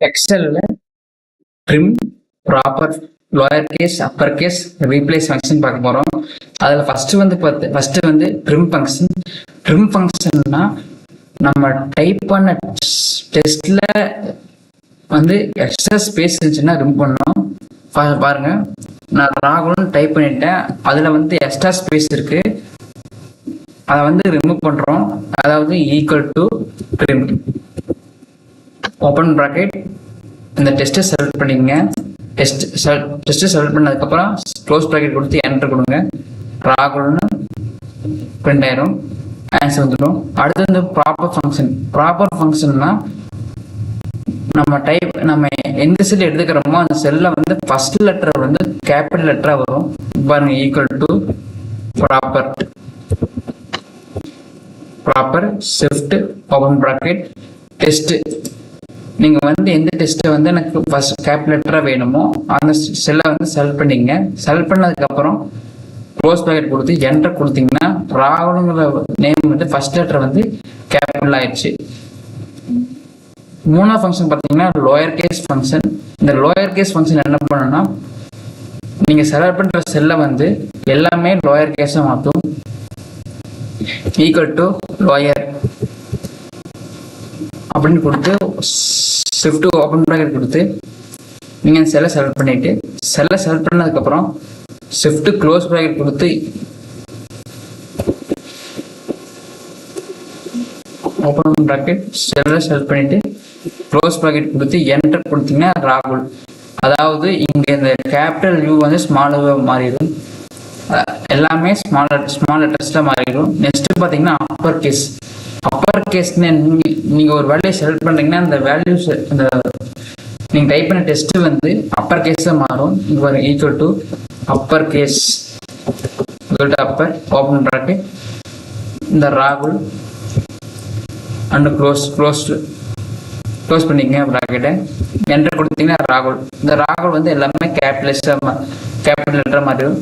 எக்ஸல்ல trim, proper, lower case, upper case, replace function பார்க்க போகிறோம். அதில் ஃபஸ்ட்டு வந்து ட்ரிம் ஃபங்க்ஷன். ட்ரிம் ஃபங்க்ஷன்னா நம்ம டைப் பண்ண டெஸ்ட்டில் வந்து எக்ஸ்ட்ரா ஸ்பேஸ் இருந்துச்சுன்னா ரிமூவ் பண்ணோம். பாருங்க, நான் ராகுல்னு டைப் பண்ணிட்டேன், அதில் வந்து எக்ஸ்ட்ரா ஸ்பேஸ் இருக்கு, அதை வந்து ரிமூவ் பண்ணுறோம். அதாவது equal to trim, open bracket, இந்த டெஸ்ட்டை செலக்ட் பண்ணிக்கங்க. டெஸ்ட்டை செலக்ட் பண்ணதுக்கப்புறம் க்ளோஸ் ப்ராக்கெட் கொடுத்து என்டர் கொடுங்க. ராகுல்னு பிரிண்ட் ஆயிரும், ஆன்சர் வந்துடும். அடுத்து வந்து ப்ராப்பர் ஃபங்க்ஷன். ப்ராப்பர் ஃபங்க்ஷன்னா நம்ம எந்த செல் எடுத்துக்கிறோமோ அந்த செல்ல வந்து ஃபர்ஸ்ட் லெட்டர் வந்து கேபிட்டல் லெட்டரா வரும். பாருங்க, equal to proper shift open bracket test. நீங்க வந்து எந்த டெஸ்ட்டை வந்து எனக்கு ஃபர்ஸ்ட் கேபிட்டல் லெட்டரா வேணுமோ அந்த செல்லை வந்து செலக்ட் பண்ணிக்கங்க. செலக்ட் பண்ணதுக்கு அப்புறம் க்ளோஸ் ப்ராக்கெட் கொடுத்து என்டர் கொடுத்தீங்கன்னா ராகுலுங்கிற நேம் வந்து ஃபர்ஸ்ட் லெட்டர் வந்து கேபிட்டல் ஆயிடுச்சு. மூணாவது ஃபங்க்ஷன் பார்த்தீங்கன்னா லோயர் கேஸ் ஃபங்க்ஷன். இந்த லோயர் கேஸ் ஃபங்க்ஷன் என்ன பண்ணணும்னா நீங்க செலக்ட் பண்ற செல்லை வந்து எல்லாமே லோயர் கேஸா மாற்றும். ஈக்குவல் டு லோயர் அப்படின்னு கொடுத்து ஷிஃப்ட் ஓப்பன் ப்ராக்கெட் கொடுத்து நீங்க செல்லை செலக்ட் பண்ணிட்டு செல்லை செலக்ட் பண்ணதுக்கப்புறம் ஷிஃப்ட் க்ளோஸ் ப்ராக்கெட் கொடுத்து ஓப்பன் ப்ராக்கெட் செல்லை செலக்ட் பண்ணிட்டு க்ளோஸ் ப்ராக்கெட் கொடுத்து என்டர் கொடுத்தீங்கன்னா ராகுல். அதாவது இங்க இந்த கேபிட்டல் யூ வந்து ஸ்மால் மாறிடும், எல்லாமே ஸ்மால் லெட்டர்ஸ்ல மாறிடும். நெக்ஸ்ட் பாத்தீங்கன்னா அப்பர் கேஸ். அப்பர் கேஸ்ன்னு நீங்க ஒரு வேல்யூ செலக்ட் பண்றீங்கன்னா அந்த வேல்யூஸ் இந்த நீங்க டைப் பண்ண டெஸ்ட் வந்து அப்பர் கேஸ்ல மாறும். இங்க equal to upper case upper open bracket இந்த ராகுல் அண்ட் க்ளோஸ் பண்ணிக்கங்க ப்ராக்கெட்டை. என்டர் கொடுத்தீங்கன்னா ராகுல். இந்த ராகுல் வந்து எல்லாமே கேபிட்டல் லெட்டரா மாறிடும்.